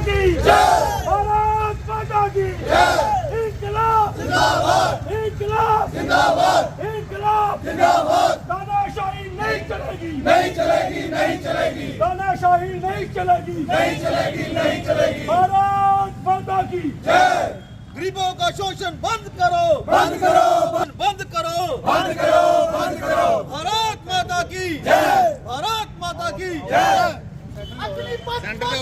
की भारत माता की इंकलाब जिंदाबाद, इंकलाब जिंदाबाद, इंकलाब जिंदाबाद। तानाशाही नहीं चलेगी, नहीं चलेगी, नहीं चलेगी। तानाशाही नहीं चलेगी, नहीं चलेगी, नहीं चलेगी। भारत माता की जय। गरीबों का शोषण बंद करो, बंद करो, बंद करो, बंद करो, बंद करो। भारत माता की जय, भारत माता की जय।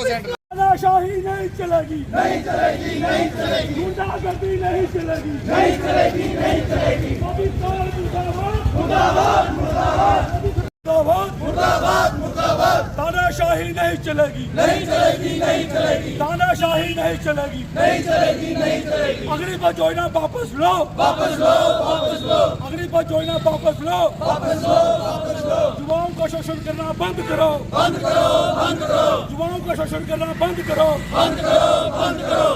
जय। तानाशाही नहीं चलेगी, नहीं चलेगी, नहीं चलेगी, गुंडागर्दी नहीं चलेगी, नहीं चलेगी, नहीं चलेगी। पाकिस्तान मुर्दाबाद, मुर्दाबाद, मुर्दाबाद, मुर्दाबाद, मुर्दाबाद, मुर्दाबाद। तानाशाही नहीं चलेगी, नहीं चलेगी, नहीं चलेगी, तानाशाही नहीं चलेगी। नहीं चलेगी, नहीं चलेगी। अग्निपथ योजना वापस लो, वापस लो, वापस लो, अग्निपथ योजना वापस लो। वापस लो, वापस लो। युवाओं का शोषण करना बंद करो, बंद करो, बंद करो, युवाओं का शोषण करना बंद करो। बंद करो, बंद करो।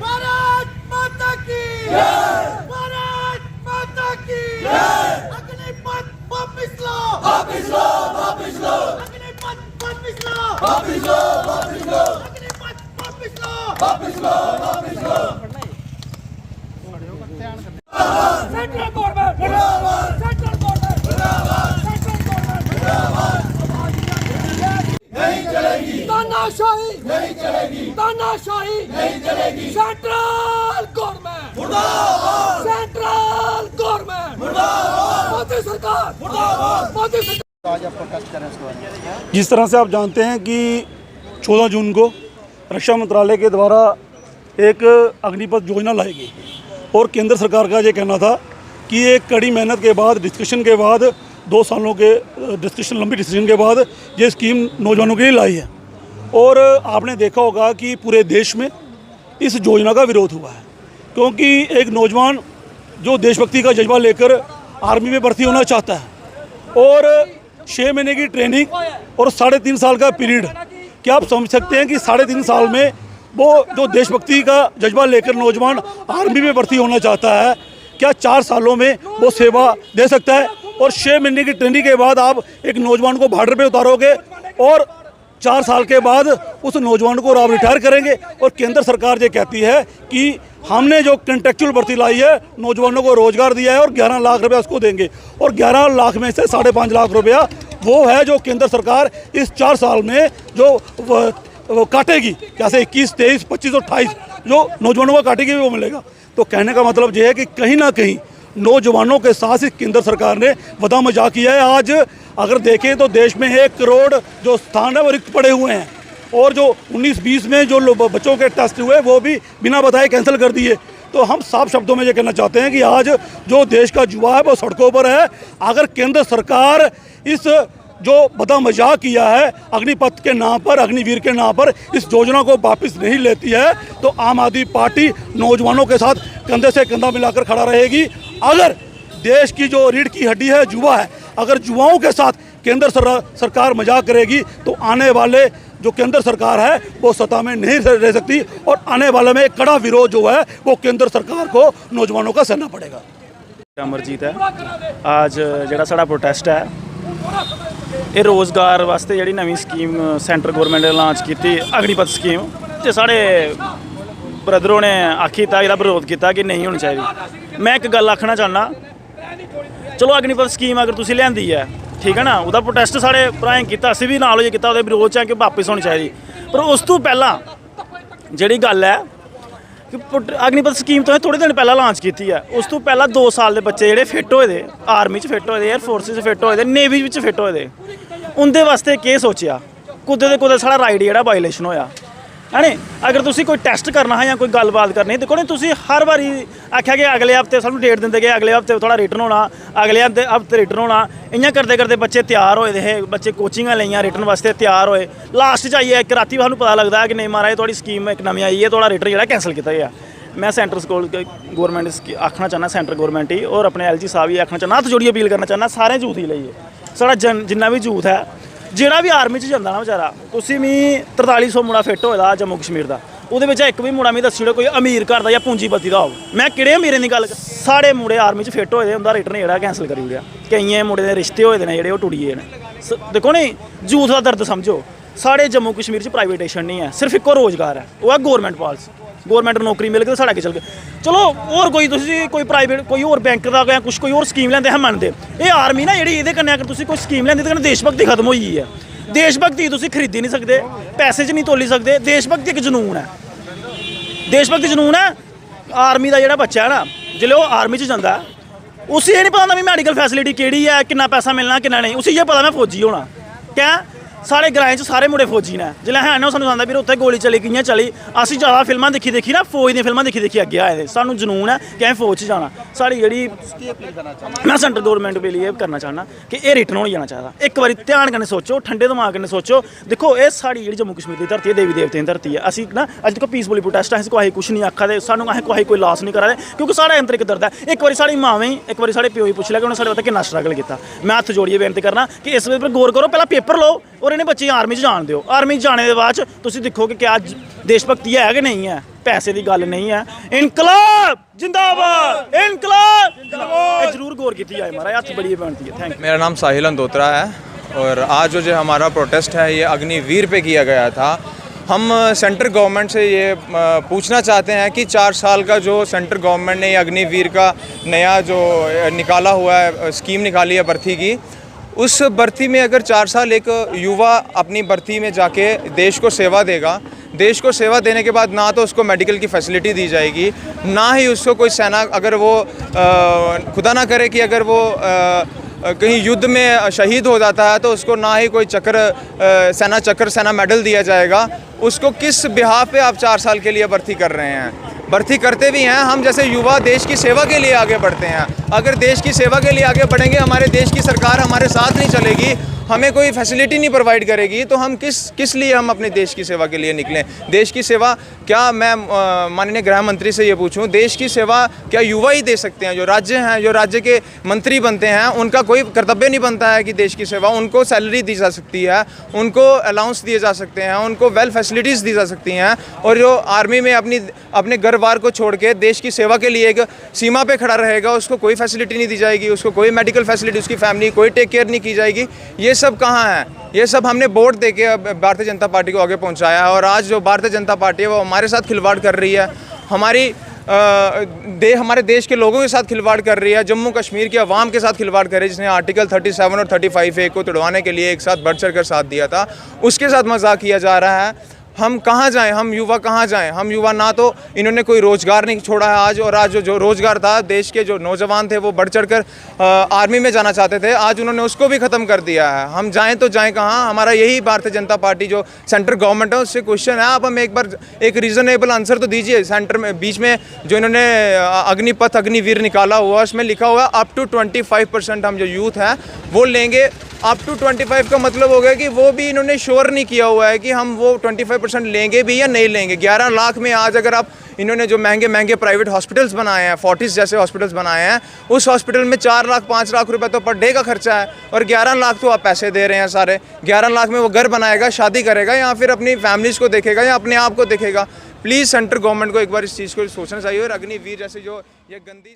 भारत माता की जय, भारत माता की जय। अग्निपथ वापस लो, वापस लो, वापस लो, अग्निपथ वापस लो, वापस लो, वापस लो, अग्निपथ वापस लो। वापस लो, वापस लो। सेंट्रल गवर्नमेंट मुर्दाबाद, सेंट्रल गवर्नमेंट मुर्दाबाद, सेंट्रल गवर्नमेंट मुर्दाबाद। नहीं चलेगी, तानाशाही नहीं चलेगी, तानाशाही नहीं चलेगी। सेंट्रल गवर्नमेंट मुर्दाबाद, सेंट्रल गवर्नमेंट मुर्दाबाद, मोदी सरकार मुर्दाबाद। मोदी सरकार। जिस तरह से आप जानते हैं कि 14 जून को रक्षा मंत्रालय के द्वारा एक अग्निपथ योजना लाई गई और केंद्र सरकार का ये कहना था कि एक कड़ी मेहनत के बाद डिस्कशन के बाद 2 सालों के डिस्कशन लंबी डिस्कशन के बाद ये स्कीम नौजवानों के लिए लाई है। और आपने देखा होगा कि पूरे देश में इस योजना का विरोध हुआ है, क्योंकि एक नौजवान जो देशभक्ति का जज्बा लेकर आर्मी में भर्ती होना चाहता है और 6 महीने की ट्रेनिंग और 3.5 साल का पीरियड, क्या आप समझ सकते हैं कि 3.5 साल में वो जो देशभक्ति का जज्बा लेकर नौजवान आर्मी में भर्ती होना चाहता है, क्या 4 सालों में वो सेवा दे सकता है? और 6 महीने की ट्रेनिंग के बाद आप एक नौजवान को बॉर्डर पे उतारोगे और 4 साल के बाद उस नौजवान को आप रिटायर करेंगे। और केंद्र सरकार ये कहती है कि हमने जो कंट्रेक्चुअल भर्ती लाई है, नौजवानों को रोजगार दिया है और 11 लाख रुपया उसको देंगे, और 11 लाख में से 5.5 लाख रुपया वो है जो केंद्र सरकार इस 4 साल में जो वो काटेगी, जैसे 21, 23, 25 और 28 जो नौजवानों को काटेगी वो मिलेगा। तो कहने का मतलब ये है कि कहीं ना कहीं नौजवानों के साथ ही केंद्र सरकार ने वदा मजाक किया है। आज अगर देखें तो देश में 1 करोड़ जो स्थान है वो रिक्त पड़े हुए हैं, और जो 19-20 में जो बच्चों के टेस्ट हुए वो भी बिना बताए कैंसिल कर दिए। तो हम साफ शब्दों में ये कहना चाहते हैं कि आज जो देश का युवा है वो सड़कों पर है। अगर केंद्र सरकार इस जो बदा मजाक किया है अग्निपथ के नाम पर, अग्निवीर के नाम पर, इस योजना को वापस नहीं लेती है तो आम आदमी पार्टी नौजवानों के साथ कंधे से कंधा मिलाकर खड़ा रहेगी। अगर देश की जो रीढ़ की हड्डी है युवा है, अगर युवाओं के साथ केंद्र सरकार मजाक करेगी तो आने वाले जो केंद्र सरकार है वो सत्ता में नहीं रह सकती, और आने वाले में एक कड़ा विरोध जो है वो केंद्र सरकार को नौजवानों का सहना पड़ेगा। अमरजीत है। आज ਜਿਹੜਾ ਸਾਡਾ ਪ੍ਰੋਟੈਸਟ ਹੈ ਇਹ ਰੋਜ਼ਗਾਰ ਵਾਸਤੇ ਜਿਹੜੀ ਨਵੀਂ ਸਕੀਮ ਸੈਂਟਰ ਗਵਰਨਮੈਂਟ ਨੇ ਲਾਂਚ ਕੀਤੀ ਅਗਨੀਪਥ ਸਕੀਮ, ਤੇ ਸਾਡੇ ਬ੍ਰਦਰੋਂ ਨੇ ਆਖੀ ਤਾਂ ਇਹਦਾ ਵਿਰੋਧ ਕੀਤਾ ਕਿ ਨਹੀਂ ਹੋਣੀ ਚਾਹੀਦੀ। ਮੈਂ ਇੱਕ ਗੱਲ ਆਖਣਾ ਚਾਹੁੰਦਾ, ਚਲੋ ਅਗਨੀਪਥ ਸਕੀਮ ਅਗਰ ਤੁਸੀਂ ਲਿਆਂਦੀ ਹੈ ਠੀਕ ਹੈ ਨਾ, ਉਹਦਾ ਪ੍ਰੋਟੈਸਟ ਸਾਡੇ ਭਰਾਵਾਂ ਕੀਤਾ, ਅਸੀਂ ਵੀ ਨਾਲ ਹੋ ਕੀਤਾ ਉਹਦੇ ਵਿਰੋਧ 'ਚ ਕਿ ਵਾਪਸ ਹੋਣੀ ਚਾਹੀਦੀ। ਪਰ ਉਸ ਤੋਂ ਪਹਿਲਾਂ ਜਿਹੜੀ ਗੱਲ ਹੈ ਕਿ ਅਗਨੀਪਥ ਸਕੀਮ ਤੋਂ ਥੋੜ੍ਹੇ ਦਿਨ ਪਹਿਲਾਂ ਲਾਂਚ ਕੀਤੀ ਹੈ, ਉਸ ਤੋਂ ਪਹਿਲਾਂ 2 ਸਾਲ ਦੇ ਬੱਚੇ ਜਿਹੜੇ ਫਿੱਟ ਹੋਏ ਦੇ, ਆਰਮੀ 'ਚ ਫਿੱਟ ਹੋਏ ਦੇ, ਏਅਰ ਫੋਰਸ 'ਚ ਫਿੱਟ ਹੋਏ ਦੇ, ਨੇਵੀ ਵਿੱਚ ਫਿੱਟ ਹੋਏ ਦੇ, ਉਹਦੇ ਵਾਸਤੇ ਕੀ ਸੋਚਿਆ? ਕੁਦੇ ਦੇ ਕੁਦੇ ਸਾਡਾ ਰਾਈਟ ਜਿਹੜਾ ਵਾਇਲੇਸ਼ਨ ਹੋਇਆ है नी। अगर तुसी कोई टेस्ट करना है या कोई गलबात करनी, देखो नहीं तुसी हर बारी आख्या कि अगले हफ्ते सानू डेट देंदे गए, अगले हफ्ते थोड़ा रिटर्न होना, अगले हफ्ते रिटर्न होना, इ'यां करते करते बच्चे तैयार होए दे, बच्चे कोचिंगां लईयां रिटर्न वास्ते तैयार होए, लास्ट च आइए एक राती सानू पता लगदा है कि नहीं महाराज थोड़ी स्कीम एक नवीं आई है, थोड़ा रिटर्न जेह्ड़ा कैंसल किया गया। मैं सेंटर स्कूल गौरमेंट आखना चाहना, सेंटर गौरमेंट ही और अपने LG साहब ही आखना चाहना, हत्थ जोड़िए अपील करना चाहना सारे यूथ ही लईए, साढ़ा जिन्ना भी यूथ है ਜਿਹੜਾ भी आर्मी च ਜਾਂਦਾ ना बेचारा, ਤੁਸੀਂ ਵੀ 4300 ਮੁੰਡਾ ਫਿੱਟ ਹੋਇਆ जम्मू कश्मीर ਦਾ, ਉਹਦੇ ਵਿੱਚ ਇੱਕ ਵੀ ਮੁੰਡਾ ਮੈਂ ਦੱਸੀ ਕੋਈ ਅਮੀਰ ਘਰ ਦਾ ਜਾਂ ਪੂੰਜੀਪਤੀ ਦਾ ਹੋਵੇ। ਮੈਂ ਕਿਹੜੇ ਅਮੀਰਾਂ ਦੀ ਗੱਲ, ਸਾਡੇ ਮੁੰਡੇ ਆਰਮੀ 'ਚ ਫਿੱਟ ਹੋਏ ਦੇ, ਉਹਦਾ ਰਿਟਰਨ ਜਿਹੜਾ ਕੈਂਸਲ ਕਰੀ ਗਿਆ। ਕਈਆਂ ਮੁੰਡੇ ਦੇ ਰਿਸ਼ਤੇ ਹੋਏ ਦੇ ਨੇ ਜਿਹੜੇ ਉਹ ਟੁੱਟ ਗਏ ਨੇ। ਦੇਖੋ ਨਹੀਂ, ਯੂਥ ਦਾ ਦਰਦ ਸਮਝੋ। साढ़े जम्मू कश्मीर च प्राइवेटेशन नहीं है, सिर्फ इक्को रोजगार है, वो है गौरमेंट पालसी। गौरमेंट नौकरी मिल गई तो साढ़ा अगे चल गए। चलो होर कोई तुसीं कोई प्राइवेट कोई होर बैंक दा या कुछ कोई होर स्कीम लैंदे हैं मनदे। ये आर्मी ना जेह्ड़ी, इहदे कन्नै अगर तुसीं कोई स्कीम लैंदे ते कन्नै देशभक्ति खत्म होई गेई है। देशभक्ति तुसीं खरीदी नहीं सकदे, पैसे च नहीं तोली सकदे। देशभक्ति इक जनून है, देशभक्ति जनून है। आर्मी का जेह्ड़ा बच्चा है ना, जिसलै ओह् आर्मी च जांदा है, उसी ये नहीं पता होंदा भी मैडिकल फैसिलिटी केह्ड़ी है, किन्ना पैसा मिलना किन्ना नहीं। उसी ये पता मैं फौजी होना। क्या साढ़े ग्राएं च सारे मुंडे फौजी ने, जिसलै है ना सानूं आंदा भी उत्थे गोली चली कि'यां चली। असीं ज़्यादा फिल्मां दिक्खी ना, फौज दियां फिल्मां दिक्खी अग्गे आए दे। सानूं जनून है कि असें फौज च जाना। साढ़ी जेह्ड़ी मैं सेंट्रल गौरमेंट के लिए करना चाहना कि एह् रिटर्न होई जाना चाहिदा। एक बारी ध्यान कन्नै सोचो, ठंडे दिमाग कन्नै सोचो। दिक्खो एह् साढ़ी जेह्ड़ी जम्मू कश्मीर दी धरती है, देवी देवतें दी धरती है। असीं ना अज्ज तक पीसफुली प्रोटेस्ट असें कुसै कुछ नहीं आखा दे, सानूं असें कुसै कोई लास नहीं करा दे, क्योंकि साढ़े अंदर एक दर्द है। एक बारी साढ़ी मावें गी, एक बारी साढ़े प्यो गी पुछ लिया कि उन्हें साढ़े पता किन्ना स्ट्रगल किया। मैं हत्थ जोड़िए बेनती करना कि इस पर गौर करो, पहला पेपर लो और इन्हें बच्चे आर्मी च जान दिओ। आर्मी जाने के बाद तुसीं दिक्खो कि क्या देशभक्ति है कि नहीं है। पैसे की गल नहीं है। इनकलाब जिंदाबाद, इनकलाब जिंदाबाद। जरूर गौर की जाए महाराज, हत्थ बड़ी बेनती है। Thank you. मेरा नाम साहिल अंदोत्रा है और आज जो हमारा प्रोटेस्ट है ये अग्निवीर पे किया गया था। हम सेंट्रल गवर्नमेंट से ये पूछना चाहते हैं कि 4 साल का जो सेंट्रल गवर्नमेंट ने ये अग्निवीर का नया जो निकाला हुआ है, स्कीम निकाली है भर्ती की, उस भर्ती में अगर 4 साल एक युवा अपनी भर्ती में जाके देश को सेवा देगा, देश को सेवा देने के बाद ना तो उसको मेडिकल की फैसिलिटी दी जाएगी, ना ही उसको कोई सेना, अगर वो खुदा ना करे कि अगर वो कहीं युद्ध में शहीद हो जाता है तो उसको ना ही कोई चक्र सेना मेडल दिया जाएगा। उसको किस बिहाफ पे आप 4 साल के लिए भर्ती कर रहे हैं? भर्ती करते भी हैं हम जैसे युवा देश की सेवा के लिए आगे बढ़ते हैं। अगर देश की सेवा के लिए आगे बढ़ेंगे, हमारे देश की सरकार हमारे साथ नहीं चलेगी, हमें कोई फैसिलिटी नहीं प्रोवाइड करेगी, तो हम किस लिए हम अपने देश की सेवा के लिए निकलें? देश की सेवा क्या मैं माननीय गृह मंत्री से ये पूछूं, देश की सेवा क्या युवा ही दे सकते हैं? जो राज्य हैं, जो राज्य के मंत्री बनते हैं, उनका कोई कर्तव्य नहीं बनता है कि देश की सेवा? उनको सैलरी दी जा सकती है, उनको अलाउंस दिए जा सकते हैं, उनको वेल फैसिलिटीज़ दी जा सकती हैं। और जो आर्मी में अपने घर बार को छोड़ के देश की सेवा के लिए एक सीमा पे खड़ा रहेगा, उसको कोई फैसिलिटी नहीं दी जाएगी, उसको कोई मेडिकल फैसिलिटी, उसकी फैमिली कोई टेक केयर नहीं की जाएगी। ये सब कहाँ है? ये सब हमने वोट दे के भारतीय जनता पार्टी को आगे पहुंचाया है और आज जो भारतीय जनता पार्टी है वो हमारे साथ खिलवाड़ कर रही है, हमारे देश के लोगों के साथ खिलवाड़ कर रही है, जम्मू कश्मीर के अवाम के साथ खिलवाड़ कर रही है, जिसने आर्टिकल 37 और 35A को तुड़वाने के लिए एक साथ बढ़ चढ़ कर साथ दिया था, उसके साथ मजाक किया जा रहा है। हम कहाँ जाएं? हम युवा कहाँ जाएं? हम युवा ना तो इन्होंने कोई रोज़गार नहीं छोड़ा है आज, और आज जो रोज़गार था, देश के जो नौजवान थे वो बढ़ चढ़ कर आर्मी में जाना चाहते थे, आज उन्होंने उसको भी ख़त्म कर दिया है। हम जाएं तो जाएं कहाँ? हमारा यही भारतीय जनता पार्टी जो सेंट्रल गवर्नमेंट है उससे क्वेश्चन है, आप हमें एक बार एक रीज़नेबल आंसर तो दीजिए। सेंटर में बीच में जो इन्होंने अग्निपथ अग्निवीर निकाला हुआ, उसमें लिखा हुआ अप टू 25% हम जो यूथ हैं वो लेंगे। अप टू 25 का मतलब हो गया कि वो भी इन्होंने श्योर नहीं किया हुआ है कि हम वो 25% लेंगे भी या नहीं लेंगे। 11 लाख में आज अगर आप इन्होंने जो महंगे महंगे प्राइवेट हॉस्पिटल्स बनाए हैं, फोर्टिस जैसे हॉस्पिटल्स बनाए हैं, उस हॉस्पिटल में 4 लाख 5 लाख रुपए तो पर डे का खर्चा है, और 11 लाख तो आप पैसे दे रहे हैं सारे। 11 लाख में वो घर बनाएगा, शादी करेगा, या फिर अपनी फैमिलीज़ को देखेगा या अपने आप को देखेगा? प्लीज़ सेंट्रल गवर्नमेंट को एक बार इस चीज़ को सोचना चाहिए। और अग्निवीर जैसे जो ये गंदी